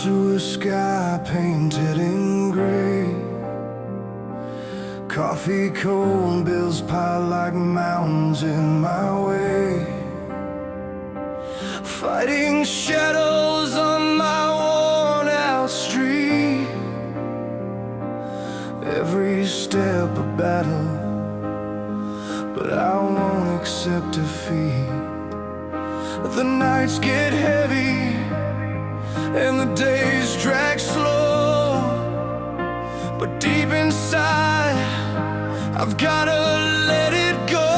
to a sky painted in gray. Coffee cold bills pile like mountains in my way, fighting shadows on my worn out street. Every step a battle, but I won't accept defeat. The nights get heavy and the days drag slow, but deep inside I've gotta let it go.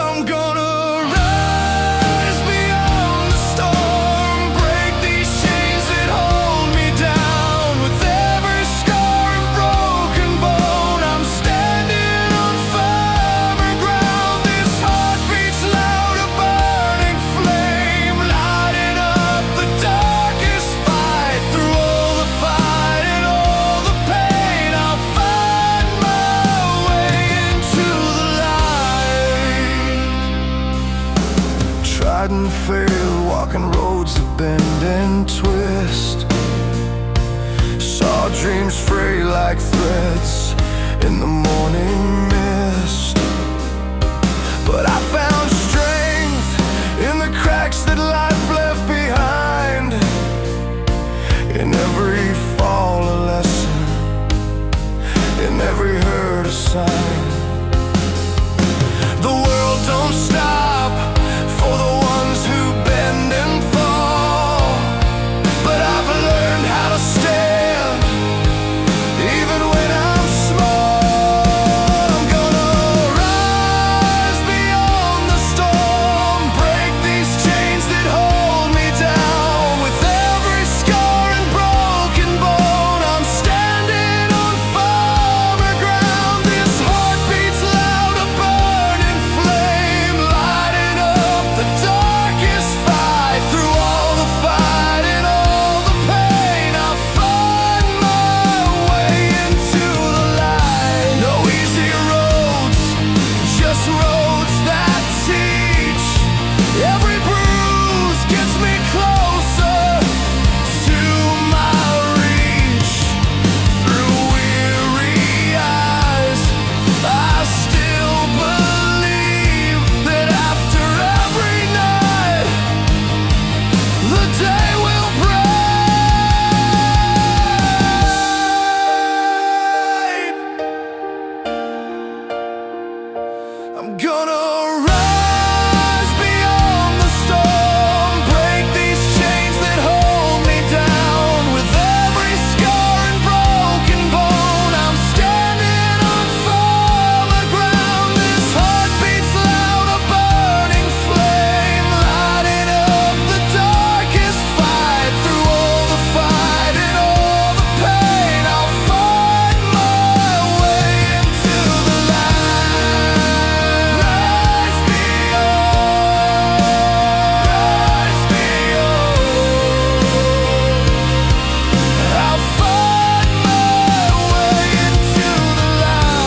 I'm gonna rise beyond the storm, break these chains that hold me down. With every scar and broken bone, I'm standing on firmer ground. This heart beats loud, a burning flame, lighting up the darkest fight. Through all the fight and all the pain, I'll find my way into the light. Tried and failed, walking roads that bend and twist. Saw dreams fray like threads in the morning mist. But I found strength in the cracks that life left behind. In every fall a lesson, in every hurt a sign. The world don't stop for the ones who bend and fall, but I've learned how to stand even when I'm small. I'm gonna rise beyond the storm, break these chains that hold me down. With every scar and broken bone, I'm standing on firmer ground. This heart beats loud, a burning flame, lighting up the darkest fight. Through all the fight and all the pain, I'll find my way into the light. No easy roads, just roads that teach. Every bruise gets me closer to my reach. Through weary eyes, I still believe that after every night, the day will break. I'm gonna rise beyond the storm, break these chains that hold me down. With every scar and broken bone, I'm standing on firmer ground. This heart beats loud, a burning flame, lighting up the darkest fight. Through all the fight and all the pain, I'll find my way into the light. Rise beyond, rise beyond. I'll find my way into the light.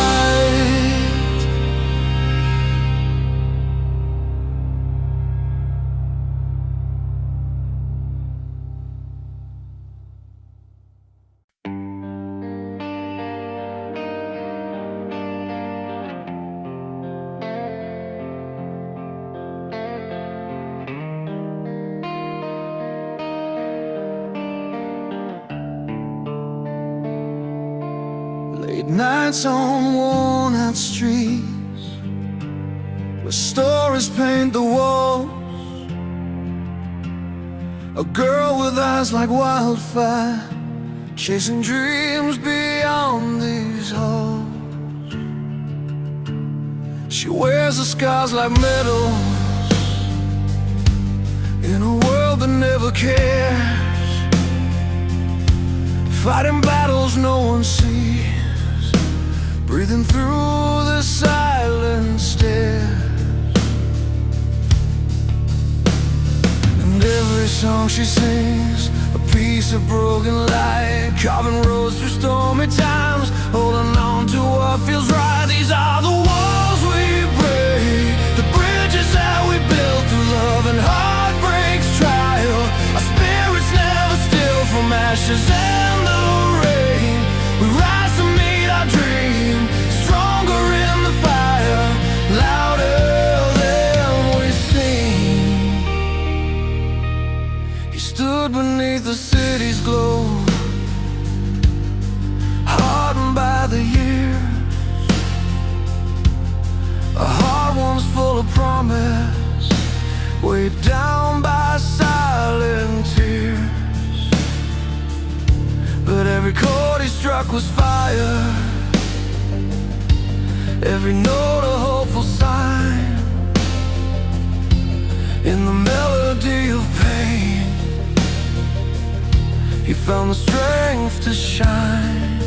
Late nights on worn-out streets, where stories paint the walls. A girl with eyes like wildfire, chasing dreams beyond these halls. She wears the scars like medals in a world that never cares, fighting battles no one sees, breathing through the silent stairs. And every song she sings, a piece of broken light, carving roads through stormy times, holding on to what feels right. These are the walls we break, the bridges that we build through love and heartbreak's trial. Our spirits never still, ashes and the rain. We rise to meet our dream, stronger in the fire, louder than we sing. He stood beneath the city's glow, hardened by the years, a heart once full of promise, weighed down by silent tears. But every chord he struck was fire, every note a hopeful sign. In the melody of pain, he found the strength to shine.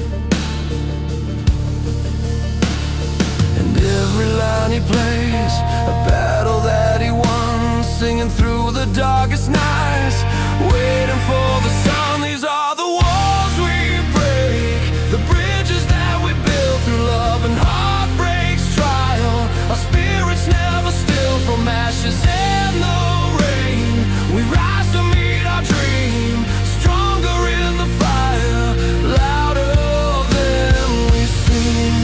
And every line he plays, a battle that he won, singing through the darkest nights, waiting for the sun. These are the walls we break, the bridges that we build through love and heartbreak's trial. Our spirits never still from ashes and the rain. We rise to meet our dream, stronger in the fire, louder than we sing.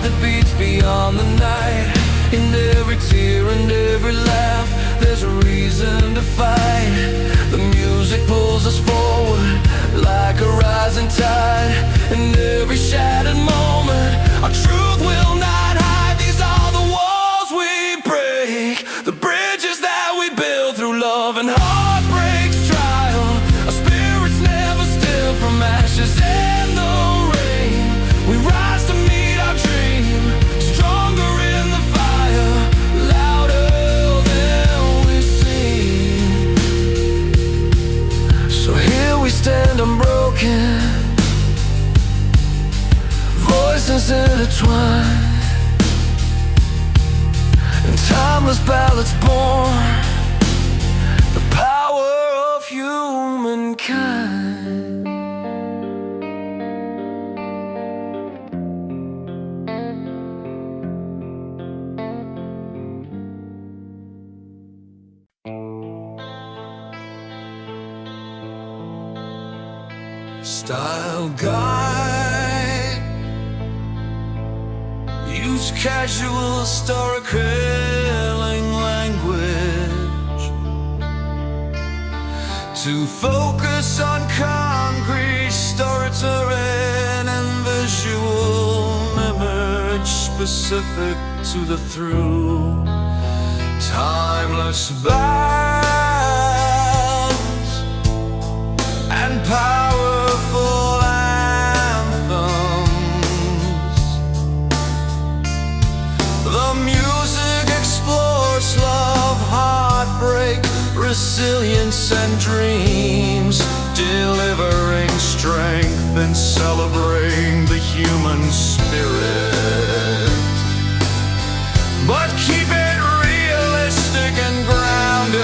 That beats beyond the night. In every tear and every laugh, there's a reason to fight. The music pulls us forward like a rising tide. In every shattered moment, our truth will not hide. These are the walls we break, the bridges that we build through love and heartbreak's trial. Our spirits never still from ashes and the rain. We rise to meet our dream, stronger in the fire, louder than we sing. So here we stand unbroken, voices intertwined, and timeless ballads born, the power of humankind. Style guide, use casual storytelling language to focus on concrete storytelling and visual image specific to the through. Timeless bands and powerful anthems. The music explores love, heartbreak, resilience and dreams, delivering strength and celebrating the human spirit. But keep it realistic and grounded.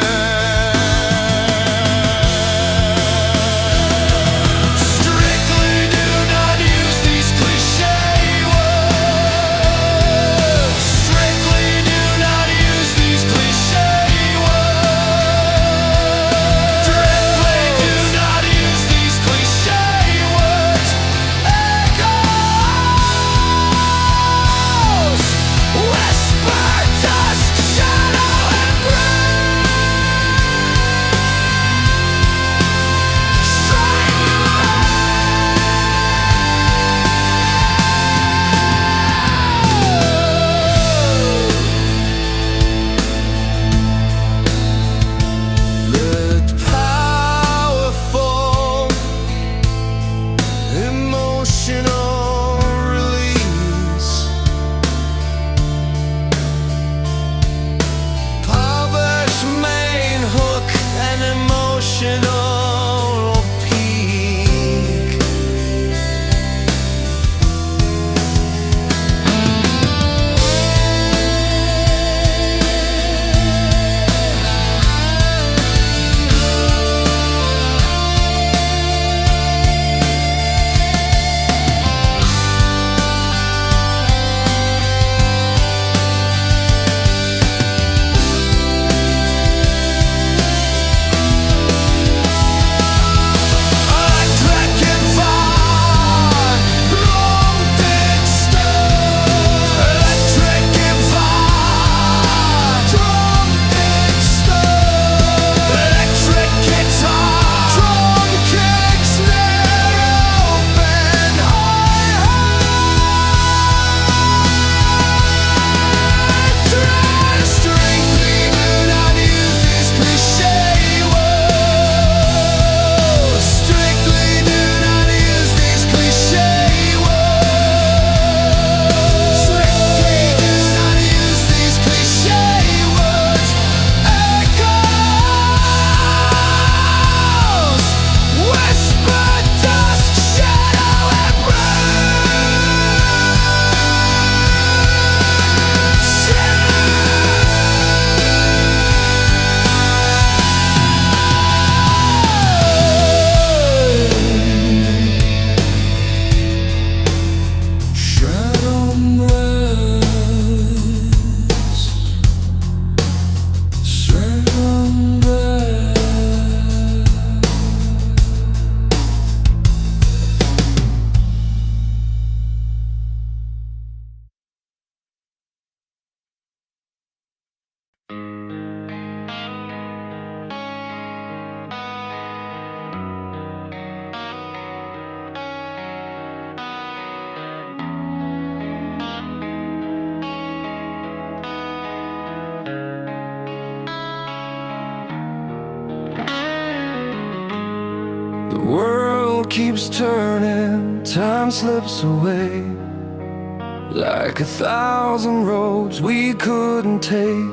The world keeps turning, time slips away, like 1,000 roads we couldn't take.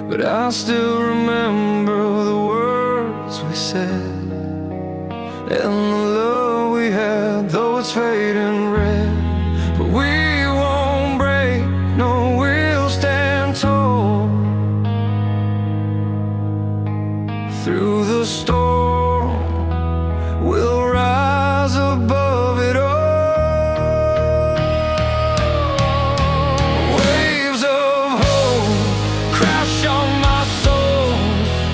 But I still remember the words we said, and the love we had, though it's fading red. But we won't break, no, we'll stand tall through the storm. We'll rise above it all. Waves of hope crash on my soul.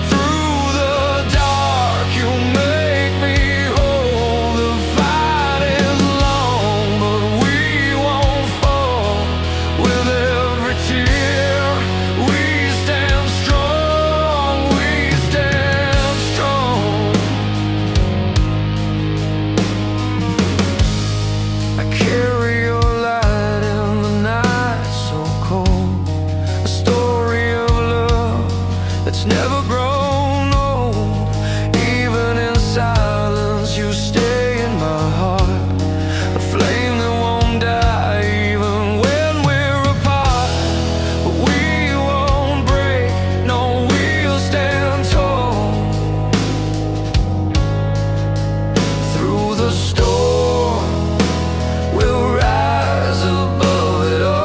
Through the dark, you'll make me whole. The fight is long, but we won't fall. With every tear, we stand strong. We stand strong. I carry your light in the night so cold, a story of love that's never grown old. Even in silence, you stay in my heart, a flame that won't die even when we're apart. But we won't break, no, we'll stand tall through the storm. We'll rise above it all.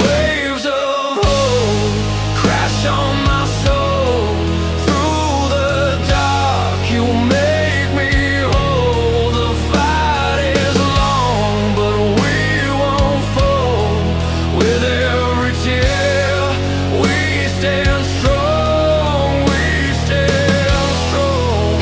Waves of hope crash on my soul. Through the dark, you make me whole. The fight is long, but we won't fall. With every tear, we stand strong. We stand strong.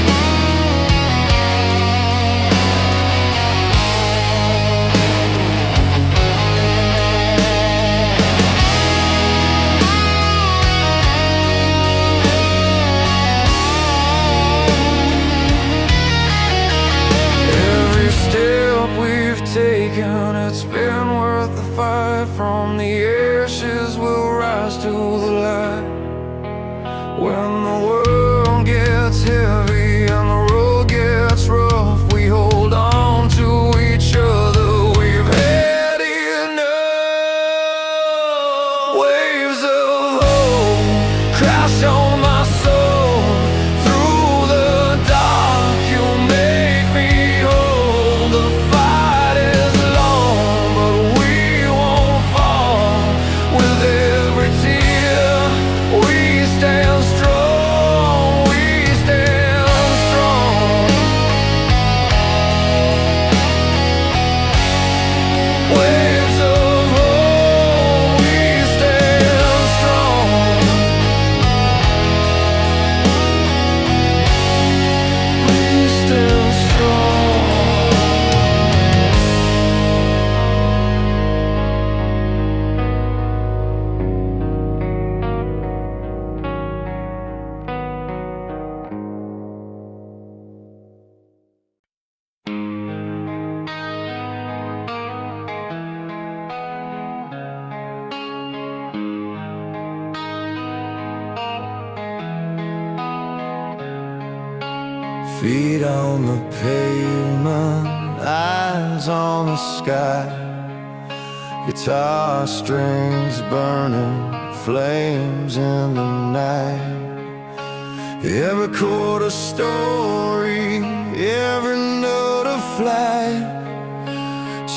Every step we've taken, it's been worth the fight. From the ashes we'll rise to the light. When the world gets heavy and the road gets rough, we hold on to each other. We've had enough. Waves of hope crash on my soul. Through the dark, you'll make me whole. The fight is long, but we won't fall. With every tear, we stand strong. We stand strong. Waves of hope, we stand strong. We stand strong. Feet on the pavement, eyes on the sky. Guitar strings burning, flames in the night. Every chord a story, every note a flight.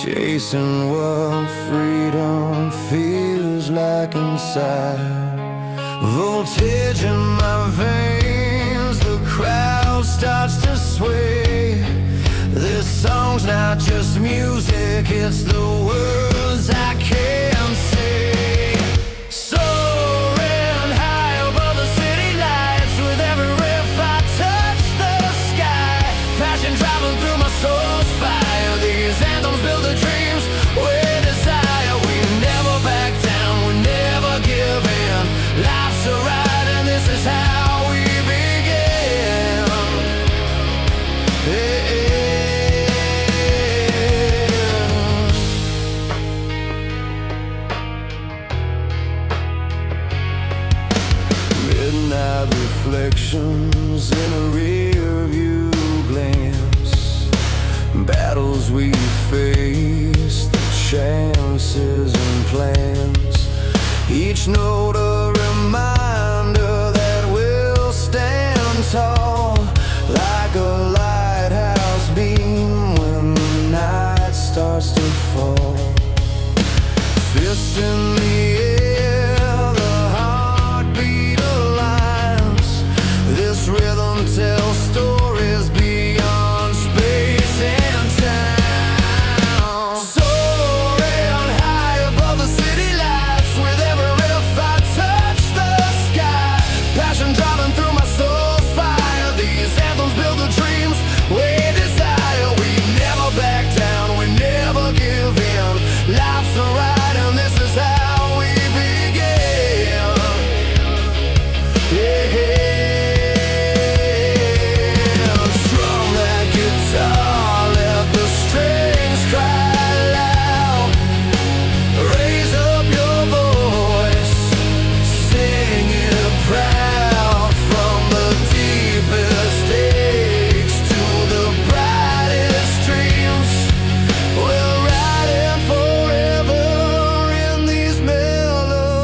Chasing what freedom feels like inside. Voltage in my veins, the crowd starts to sway. This song's not just music, it's the words I can't say. Soaring high above the city lights, with every riff I touch the sky. Passion traveling through my soul's fire. These anthems build the dreams we desire. We never back down, we never give in. Life's a ride and this is how we begin. Hey, hey, hey. like reflections in a rear view glance. Battles we face, the chances and plans, each note a reminder that we'll stand tall, like a lighthouse beam when the night starts to fall. Fists in the air, the heartbeat aligns. This rhythm tells stories beyond space and time. Soaring high above the city lights, with every riff I touch the sky. Passion driving through my soul's fire. These anthems build the dreams we desire. We never back down, we never give in. Life's a ride and this is how we begin. Yeah. Strum that guitar, let the strings cry loud. Raise up your voice, sing it proud. From the deepest aches to the brightest dreams, we're riding forever in these melodies.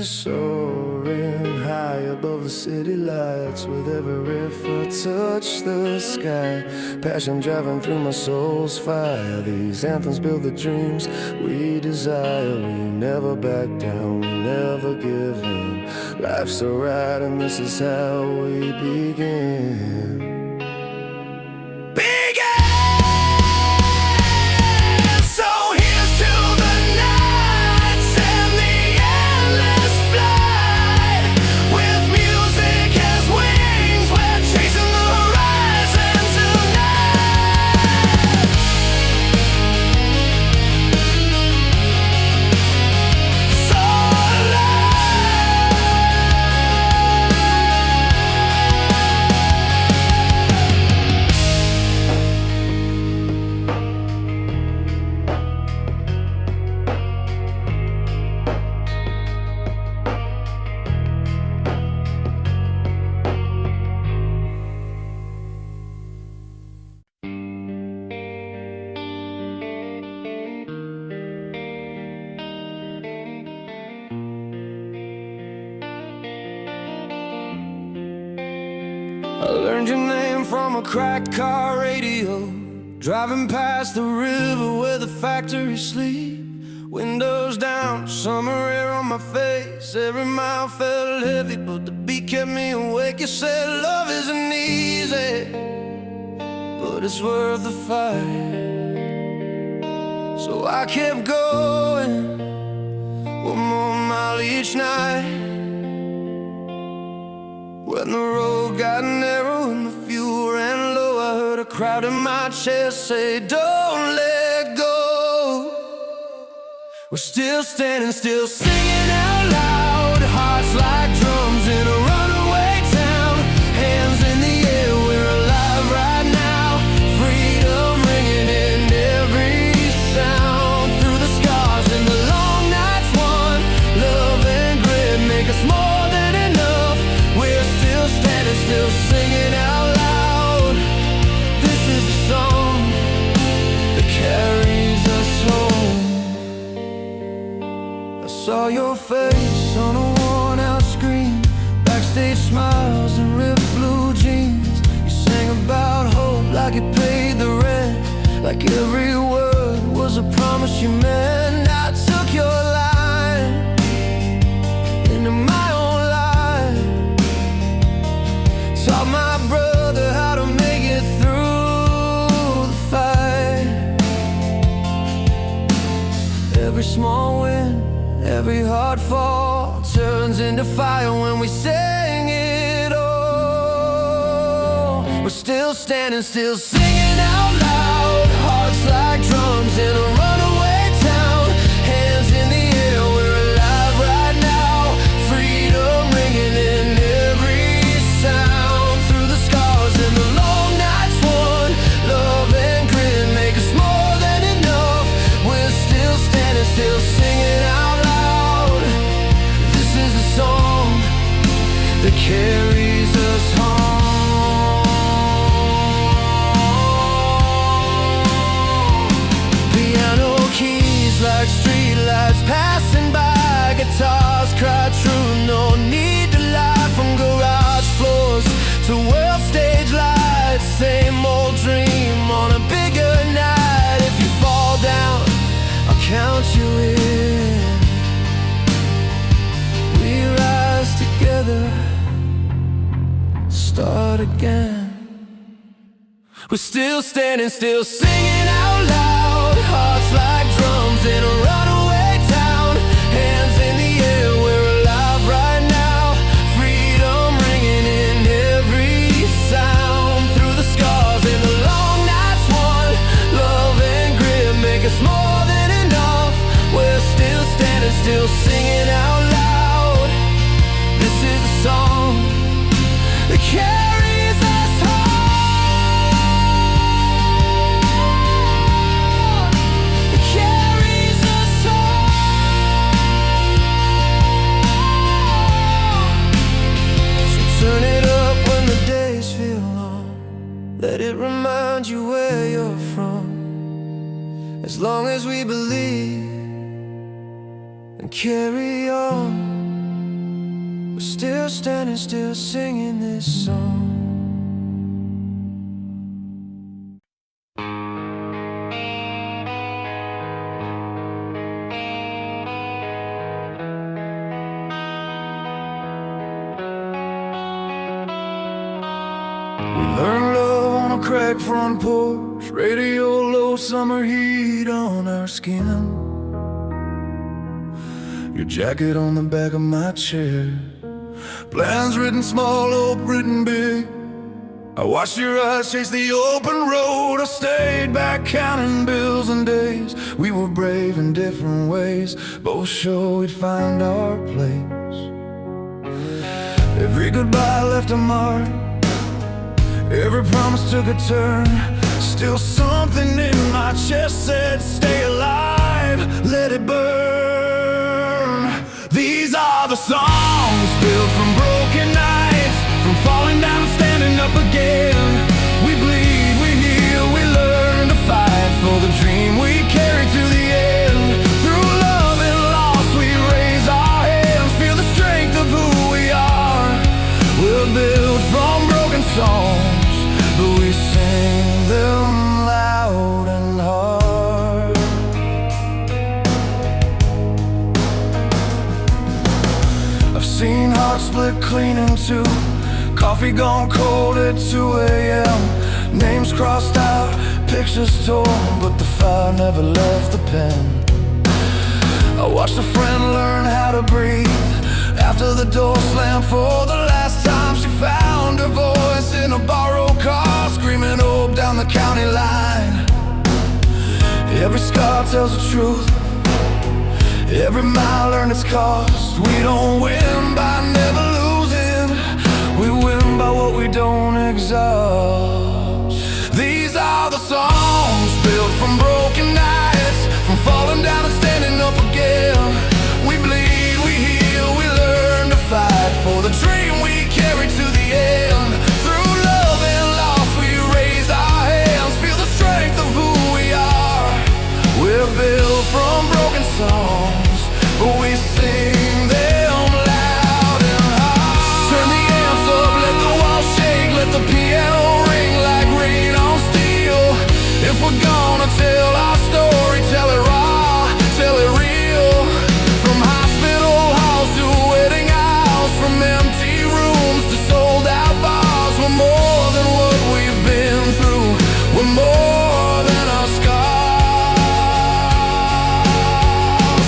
Soaring high above the city lights, with every riff I touch the sky. Passion driving through my soul's fire. These anthems build the dreams we desire. We never back down, we never give in. Life's a ride and this is how we begin. So here's to the nights and the endless flight. With music as wings, we're chasing the horizon tonight. So I learned your name from a cracked car radio, driving past the river where the factories sleep. Windows down, summer air on my face. Every mile felt heavy, but the beat kept me awake. You said love isn't easy, but it's worth the fight. So I kept going, one more mile each night. When the road got narrow and the fuel ran low, I heard a crowd in my chest say, don't let go. We're still standing, still singing out loud. Hearts like drums in a runaway town. Hands in the air, we're alive right now. Freedom ringing in every sound. Through the scars and the long nights won, love and grit make us more than enough. We're still standing, still singing out loud. This is a song that carries us home. I saw your face on a worn-out screen, backstage smiles and ripped blue jeans. You sang about hope like it paid the rent, like every word was a promise you meant. I took your line into my own life, taught my brother how to make it through the fight. Every small win, every hard fall turns into fire when we sing it all. We're still standing, still singing out loud. Hearts like drums in a runaway town. Hands in the air, we're alive right now. Freedom ringing in every sound. Through the scars and the long nights won, love and grit make us more than enough. We're still standing, still singing out loud. This is a song start again. We're still standing, still singing out loud. Hearts like drums in a runaway town. Hands in the air, we're alive right now. Freedom ringing in every sound. Through the scars and the long nights won. Love and grit make us more than enough. We're still standing, still singing out loud. This is a song that carries us home. It carries us home. So turn it up when the days feel long. Let it remind you where you're from. As long as we believe and carry on, we're still standing, still singing this song. We learned love on a cracked front porch, radio low, summer heat on our skin. Your jacket on the back of my chair, plans written small, hope written big. I watched your eyes chase the open road. I stayed back counting bills and days. We were brave in different ways, both sure we'd find our place. Every goodbye left a mark, every promise took a turn. Still something in my chest said, stay alive, let it burn. These are the songs built from broken nights, from falling down and standing up again. We bleed, we heal, we learn to fight for the dream we carry to the end. Through love and loss we raise our hands, feel the strength of who we are. We're built from broken songs, but we sing them loud and hard. I've seen hearts split clean in two, coffee gone cold at 2 a.m. Names crossed out, pictures torn, but the fire never left the pen. I watched a friend learn how to breathe after the door slammed for the last time. She found her voice in a borrowed car, screaming hope down the county line. Every scar tells the truth, every mile earned its cost. We don't win by never losing, we win by what we don't exhaust. These are the songs built from broken nights, from falling down and standing up again. We bleed, we heal, we learn to fight for the dream we carry to the end. Through love and loss we raise our hands, feel the strength of who we are. We're built from broken songs, but we sing them loud and hard. Turn the amps up, let the walls shake, let the piano ring like rain on steel. If we're gonna tell our story, tell it raw, tell it real. From hospital halls to wedding house, from empty rooms to sold out bars. We're more than what we've been through, we're more than our scars.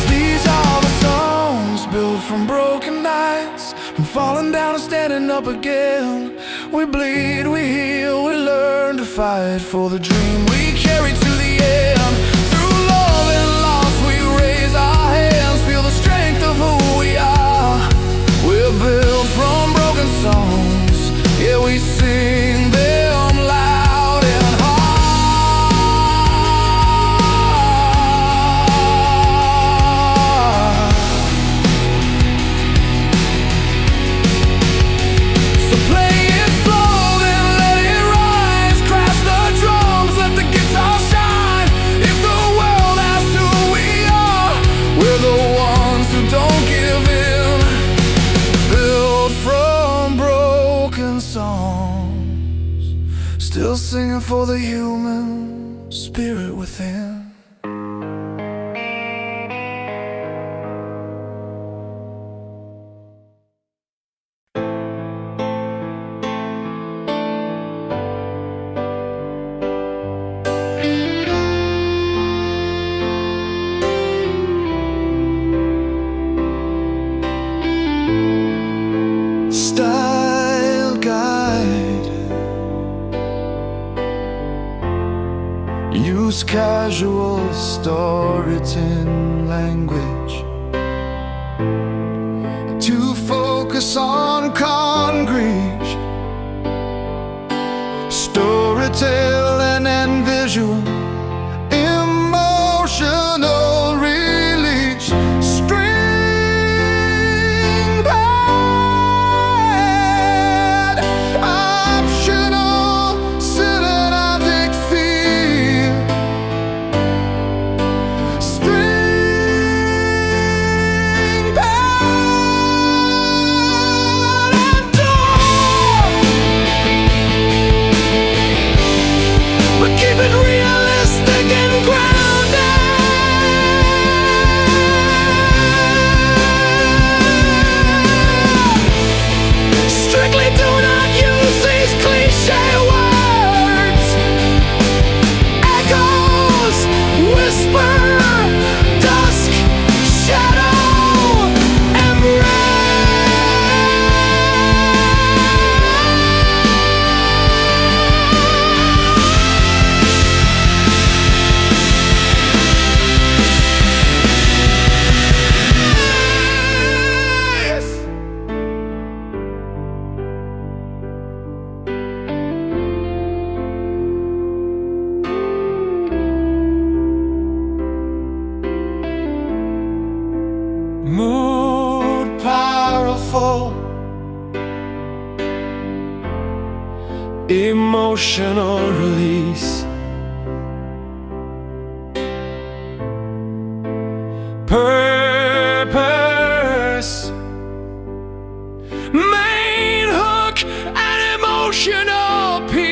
These are the songs built from broken nights, from falling down and standing up again. We bleed, we heal, we learn to fight for the dream we carry to the end. Through love and loss we raise our hands, feel the strength of who we are. We're built from broken songs, yeah, we sing them loud and hard. So play it slow, then let it rise. Crash the drums, let the guitar shine. If the world asks who we are, we're the ones who don't give in. Built from broken songs, still singing for the human spirit within. use casual storytelling language to focus on concrete storytelling and visual emotional release. String pad optional cinematic feel. String pad and door, but keep it realistic and grounded. Strictly do not use these cliche words. Echoes, whisper, dusk, shadow, mood powerful, emotional release. Purpose, main hook, and emotional peak.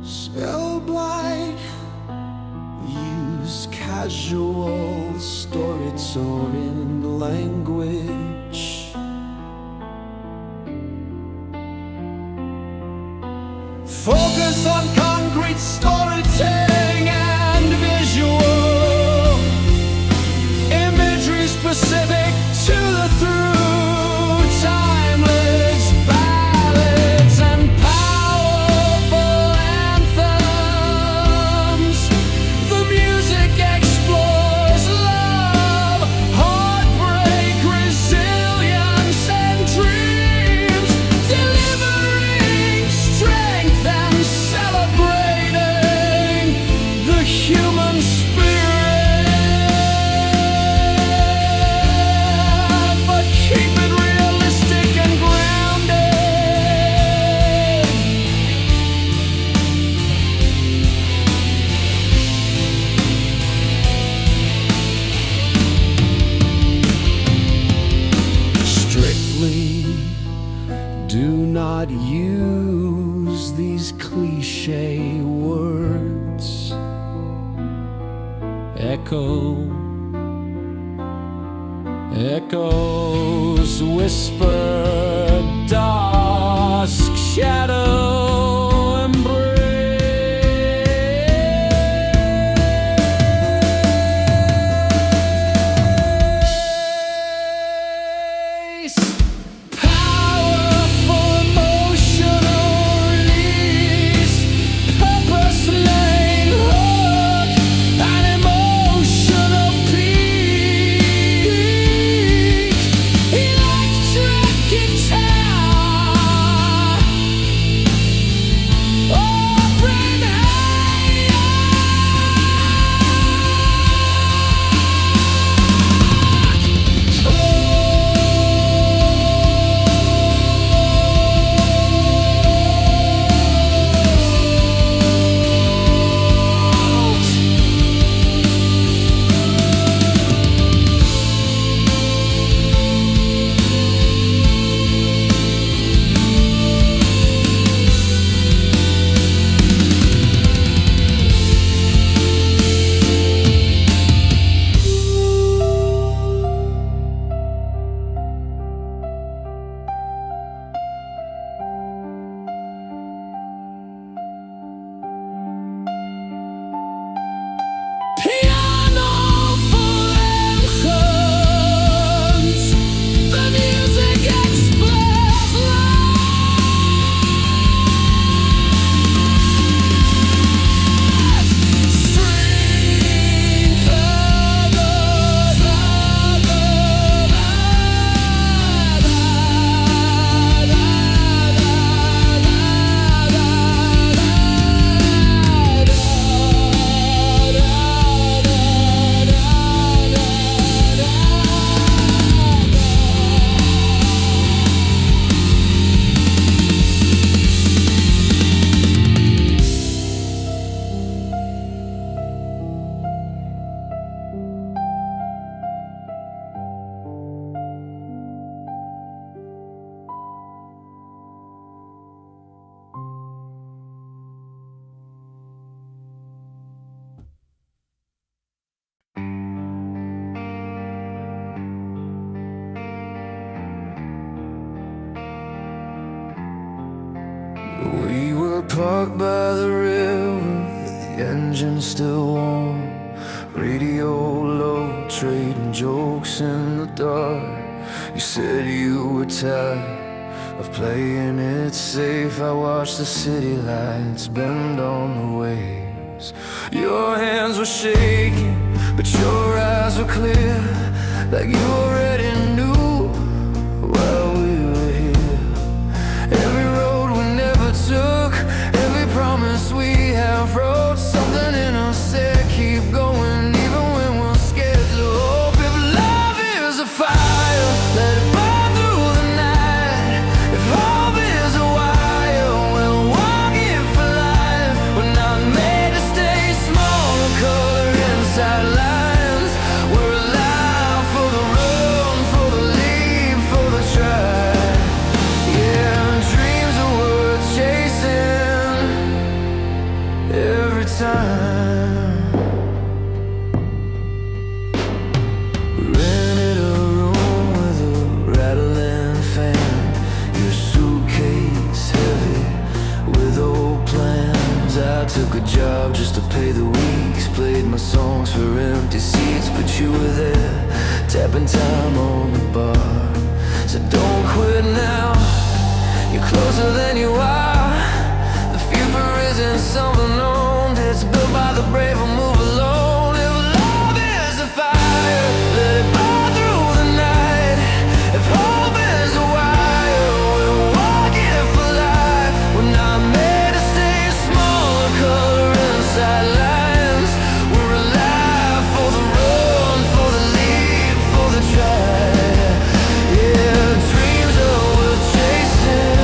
Spellblind, use casual storytelling language. Focus on concrete storytelling and visual imagery specific to the through. Timeless ballads and powerful anthems. The music explores love, heartbreak, resilience, and dreams, delivering strength and celebrating cliche words echoes whisper, dusk shadow embrace. Powerful emotional release, purpose main hook, an emotional peak. Electric guitar, open hand. Piano full anthems, the music explodes live. String feathers, we were parked by the river, the engine still warm, radio low, trading jokes in the dark. You said you were tired of playing it safe. I watched the city lights bend on the waves. Your hands were shaking, but your eyes were clear, like you already knew while we were here. Every road we never took, every promise we have wrote, something in us said keep going even when we're scared to hope. If love is a fire, let it burn through the night. If hope is a wire, we'll walk it for life. We're not made to stay small or color inside lines. We're alive for the run, for the leap, for the try. Yeah, dreams are worth chasing every time. We rented a room with a rattling fan, your suitcase heavy with old plans. I took a job just to pay the weeks, played my songs for empty seats, but you were there, tapping time on the bar. So don't quit now, you're closer than you are. The future isn't something owned, it's built by the brave who move alone. If love is a fire, let it burn through the night. If hope is a wire, we'll walk it for life. We're not made to stay small or color inside lines. We're alive for the run, for the leap, for the try. Yeah, dreams are worth chasing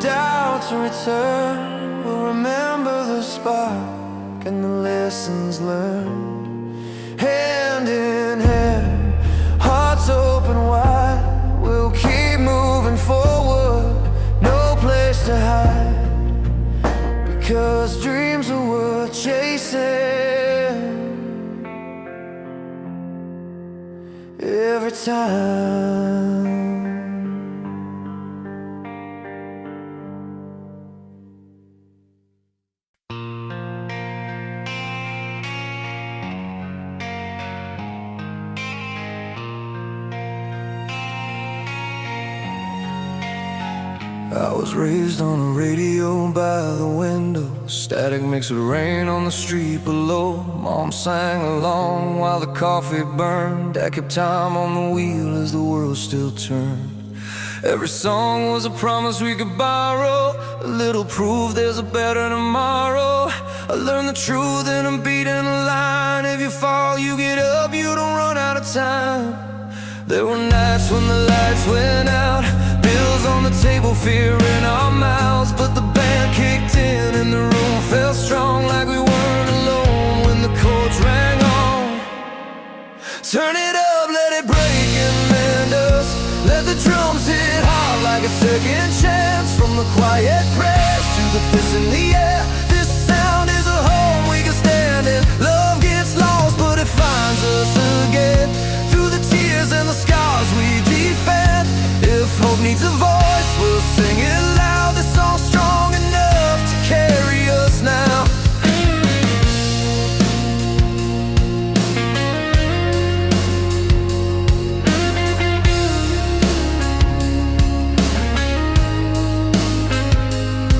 doubt to return, we'll remember the spark and the lessons learned. Hand in hand, hearts open wide, we'll keep moving forward, no place to hide, because dreams are worth chasing every time. I was raised on a radio by the window, static mixed with rain on the street below. Mom sang along while the coffee burned. Dad kept time on the wheel as the world still turned. Every song was a promise we could borrow, a little proof there's a better tomorrow. I learned the truth in a beat and a line. If you fall, you get up, you don't run out of time. There were nights when the lights went out, bills on the table, fear in our mouths. But the band kicked in and the room felt strong, like we weren't alone when the chords rang on. Turn it up, let it break and mend us. Let the drums hit hard like a second chance. From the quiet prayers to the fists in the air, this sound is a home we can stand in. Love gets lost but it finds us again, through the tears and the scars we defend. If hope needs a voice, we'll sing it loud. This song's strong enough to carry us now.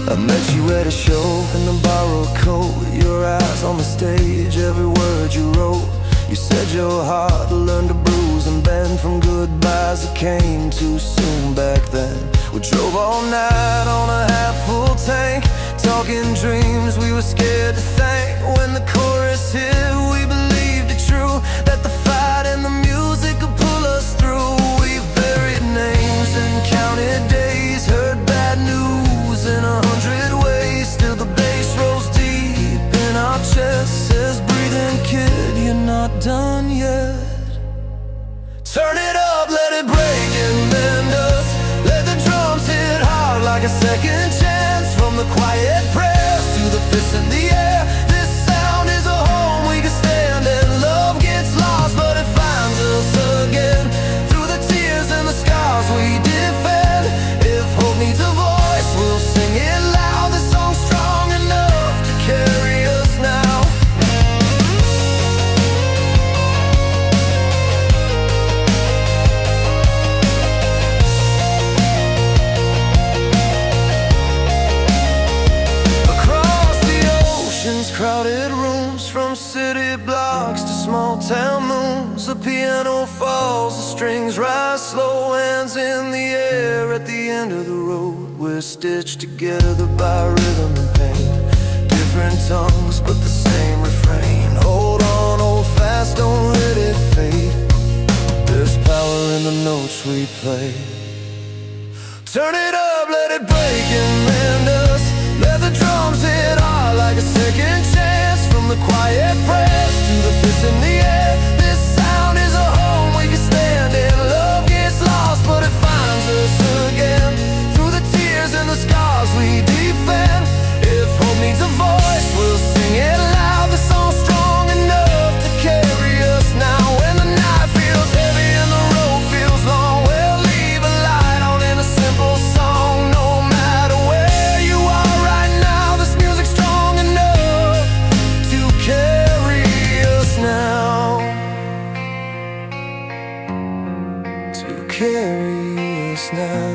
I met you at a show in a borrowed coat, your eyes on the stage, every word you wrote. You said your heart learned to bruise and bend from goodbyes that came too soon back then. We drove all night on a half-full tank, talking dreams we were scared to think. When the chorus hit, we believed it true, that the fight and the music could pull us through. We've buried names and counted days, heard bad news in 100 ways. Still the bass rolls deep in our chest, says breathing kid, you're not done yet. Turn it up, let it break and mend us. Let the drums hit hard like a second chance. From the quiet prayers to the fists in the air, this sound is a home we can stand in. Love gets lost but it finds us again, through the tears and the scars we defend. If hope needs a voice, we'll sing it loud. This song's strong enough to carry us now. Crowded rooms, from city blocks to small town moons. The piano falls, the strings rise slow, hands in the air at the end of the road. We're stitched together by rhythm and pain, different tongues but the same refrain. Hold on, hold fast, don't let it fade. There's power in the notes we play. Turn it up, let it break and mend us. Let the drums hit hard like a second chance. From the quiet prayers to the fists in the air, this sound is a home we can stand in. Love gets lost but it finds us again, through the tears and the scars we defend. If hope needs a voice, we'll sing it loud. The song's strong enough to carry us now. When the night feels heavy and the road feels long, we'll leave a light on in a simple song. No matter where you are right now, this music's strong enough to carry us now, to carry us now.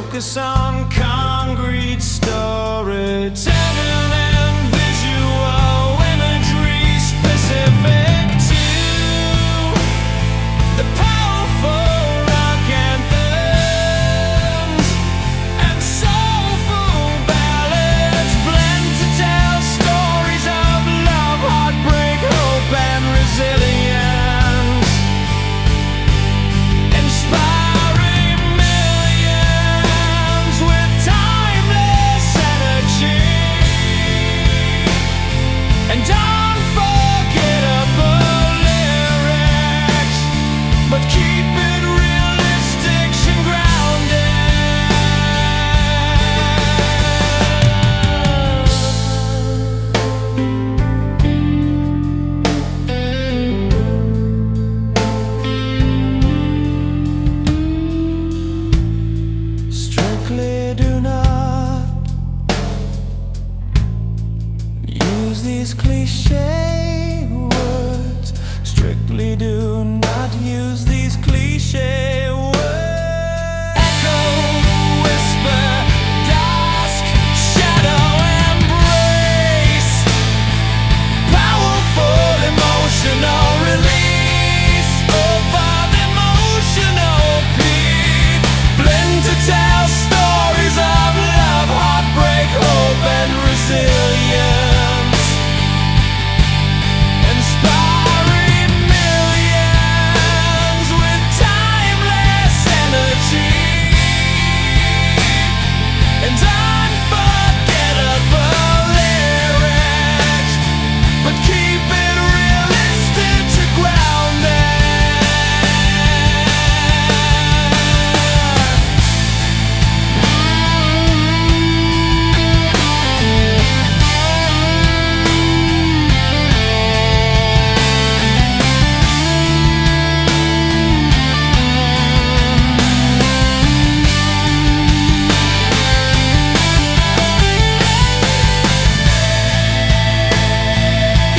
focus on concrete storytelling and visual imagery specific to the powerful rock anthems and soulful ballads blend to tell stories of love, heartbreak, hope, and resilience, inspiring millions with timeless energy and unforgettable lyrics, but keep it realistic and grounded. Strictly do not use these cliche words. Strictly do not use these cliche words. Echo, whisper, dusk, shadow, embrace, powerful emotional release of emotional peak, blend to tell stories of love, heartbreak, hope, and resilience, inspiring millions with timeless energy and unforgettable lyrics, but keep it realistic to grounded.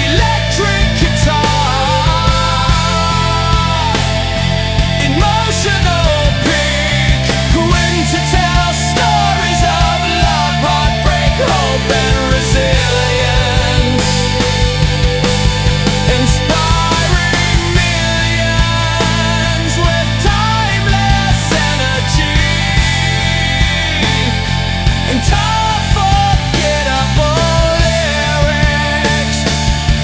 Electric guitar, emotional peak, when to tell stories of love, heartbreak, hope, and resilience, inspiring millions with timeless energy and unforgettable lyrics,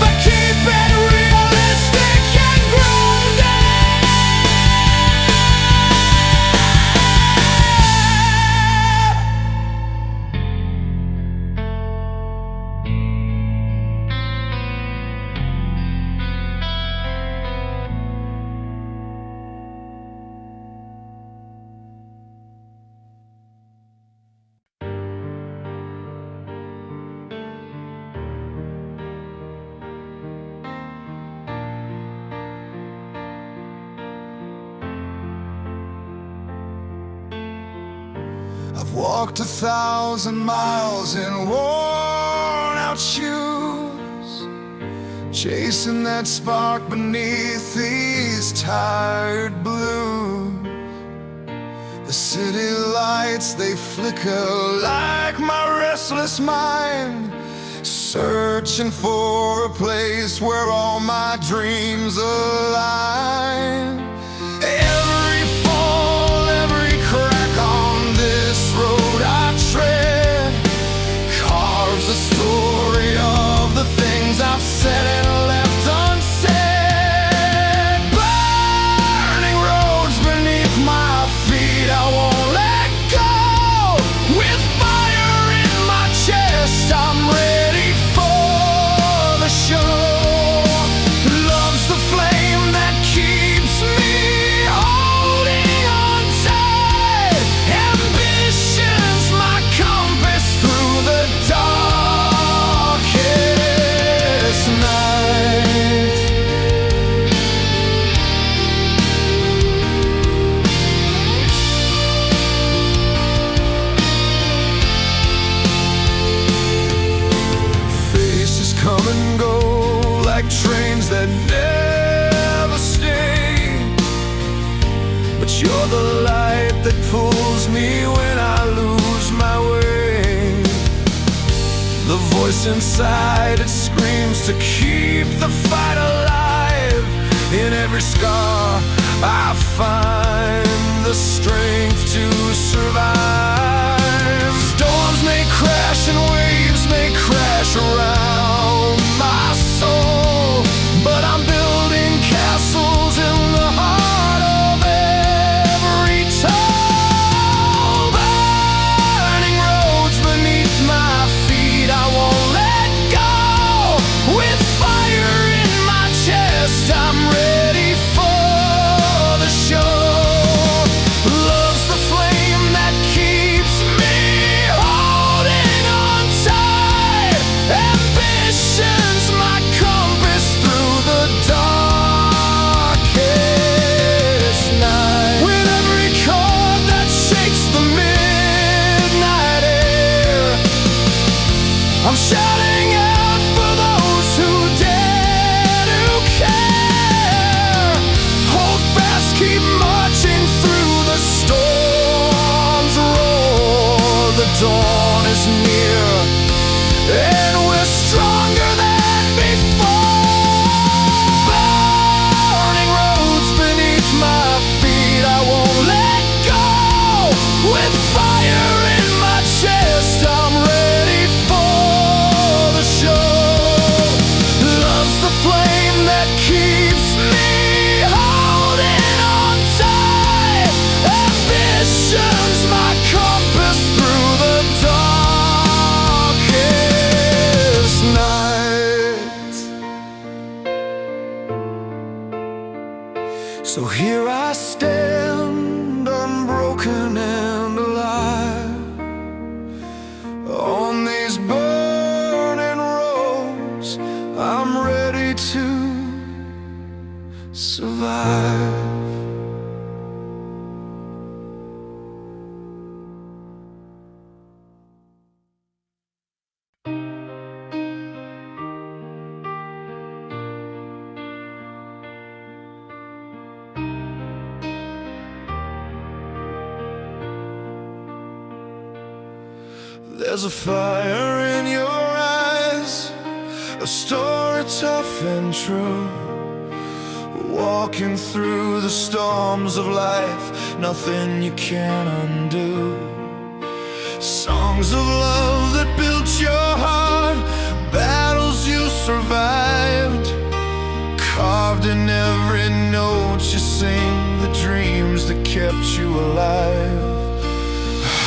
but keep it realistic and grounded. I've walked 1,000 miles in worn-out shoes, chasing that spark beneath these tired blues. The city lights, they flicker like my restless mind, searching for a place where all my dreams align. Every fall, every crack on this road I tread carves a story of the things I've said and left unsaid. Burning roads beneath my feet, I won't let go. With fire in my chest, I'm ready for the show. Love's the flame that keeps me inside, it screams to keep the fight alive. In every scar I find the strength to survive. Storms may crash and waves may crash around my soul, but I'm building castles in the heart of every toll. Burning roads beneath my feet, I won't let go. With fire in my chest, I'm ready for the show. Love's the flame that keeps me holding on tight. Ambition's my compass through the darkest night. With every chord that shakes the midnight air, I'm shouting out for those who dare to care. Hold fast, keep marching through the storms roar. The dawn is near, and we're stronger than before. Burning roads beneath my feet, I won't let go. With fire in my chest, I'm ready for the show. Love's the flame that keeps me holding on tight. Ambition's my compass through the darkest night. So here I stand, unbroken and alive, on these burning roads. I'm ready to survive. There's a fire in your eyes, a story tough and true. Walking through the storms of life, nothing you can undo. Songs of love that built your heart, battles you survived, carved in every note you sing, the dreams that kept you alive.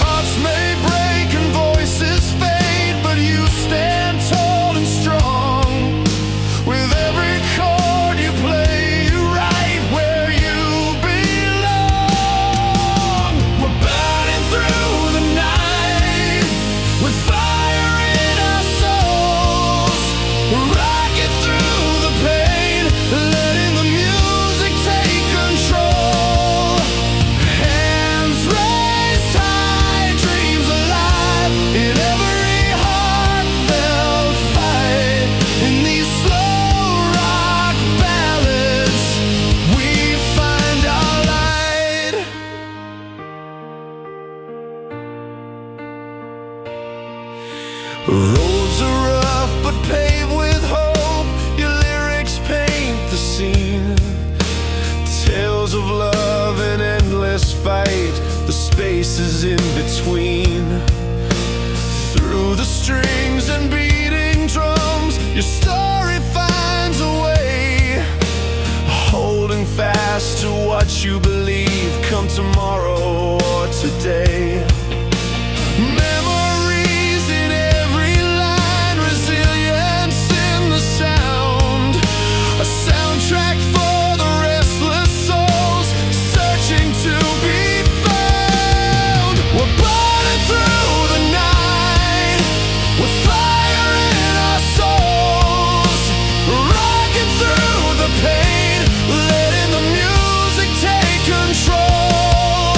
Hearts may break and voices fade, but you stand tall and strong. With every chord you play, you're right where you belong. We're burning through the night, with fire in our souls. We're rocking through the pain, letting the music take control. Hands raised high, dreams alive, in every heartfelt fight. In these slow rock ballads, we find our light. Roads are rough but paved with hope. Your lyrics paint the scene, tales of love and endless fight, the spaces in between. Through the strings and beating drums, your story finds a way, holding fast to what you believe, come tomorrow or today. Memories in every line, resilience in the sound, a soundtrack for the restless souls searching to be found. We're burning through the night, with fire in our souls, rocking through the pain, letting the music take control.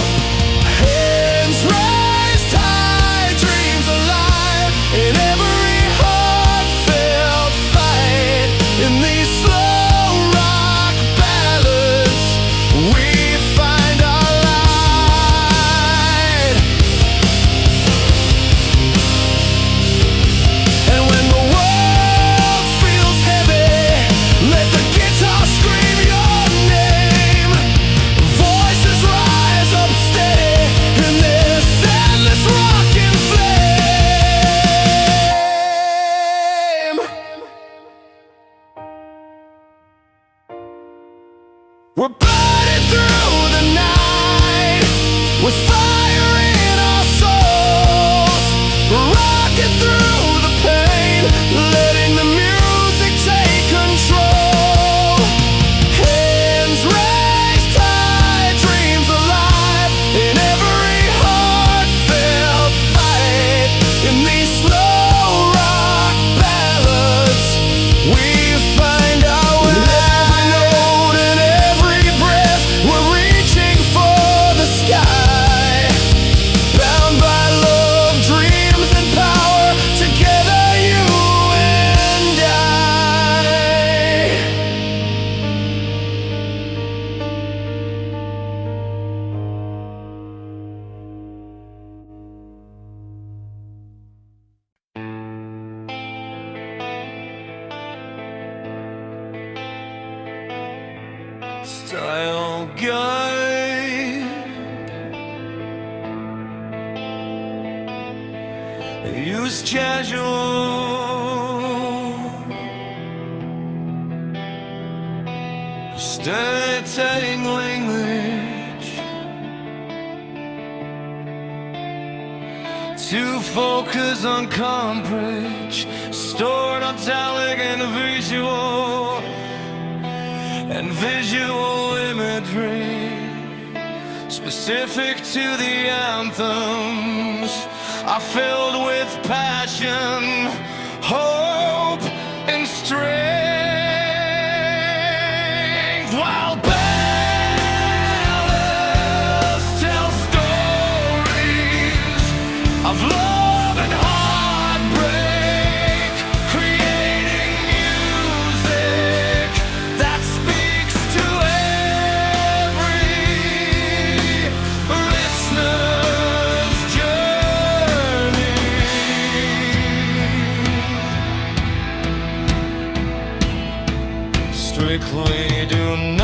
We're burning through the night with fire in our souls. We're rocking through the pain, letting the music take control. Hands raised high, dreams alive in every heartfelt fight. In these slow rock ballads, we find our way. Every note and every breath, we're reaching for the sky. Bound by love, dreams and power, together you and I. Style guide, use casual, stating language to focus on coverage, stored italic and visual, and visual imagery specific to the anthems are filled with passion, hope, and strength. While ballads tell stories of love and heartbreak, creating music that speaks to every listener's journey. Strictly do not